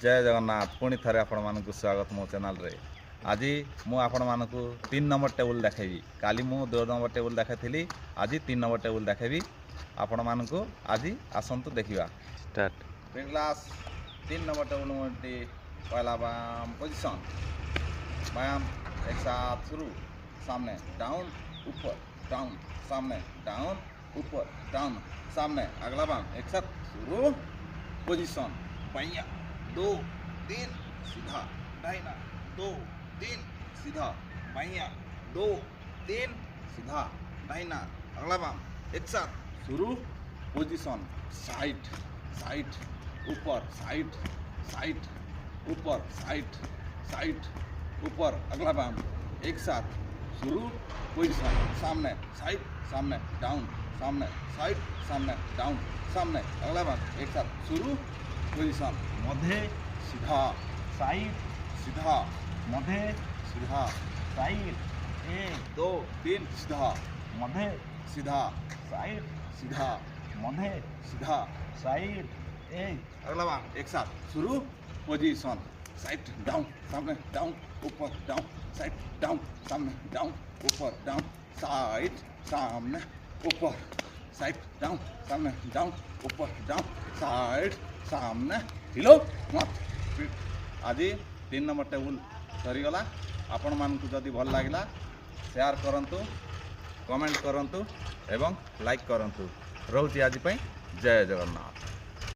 जय जगन्नाथ पुणी थे आपण मानक स्वागत मो चैनल रे। आज मु आपण मानक 3 नंबर टेबुल देखेबी। काली मु 2 नंबर टेबुल देखाइली, आज 3 नंबर टेबुल देखेबी आपण मानक। आज आसंतु देखिबा start. Pin glass 3 number table मोटी पहला व्यायाम पोजीशन, व्यायाम एक साथ शुरू, सामने डाउन ऊपर डाउन, सामने डाउन ऊपर डाउन, सामने अगला व्यायाम एक साथ शुरू, पोजीशन बायां 2 3 सीधा दाहिना 2 3 सीधा बायां 2 3 सीधा दाहिना, अगला व्यायाम एक साथ शुरू, पोजीशन साइड साइड ऊपर साइड साइड ऊपर साइड साइड ऊपर, अगला व्यायाम एक साथ शुरू, पोजीशन सामने साइड सामने डाउन, सामने साइड सामने डाउन, सामने अगला व्यायाम एक साथ शुरू, पोजीशन मध्य सीधा साइड सीधा मध्य सीधा साइड 1 2 3 सीधा मध्य सीधा साइड सीधा मध्य सीधा साइड 1, अगला व्यायाम एक साथ शुरू, पोजीशन साइड डाउन सामने डाउन ऊपर डाउन साइड डाउन सामने डाउन ऊपर डाउन साइड सामने ऊपर साइड डाउन सामने डाउन ऊपर डाउन साइड सामने हिलो मत। आज 3 नंबर टेबुल सरीगला। आपण मानकु जदि भल लागिला शेयर करंतु, कमेंट करंतु एवं लाइक करंतु। रहूची आज पई जय जगन्नाथ।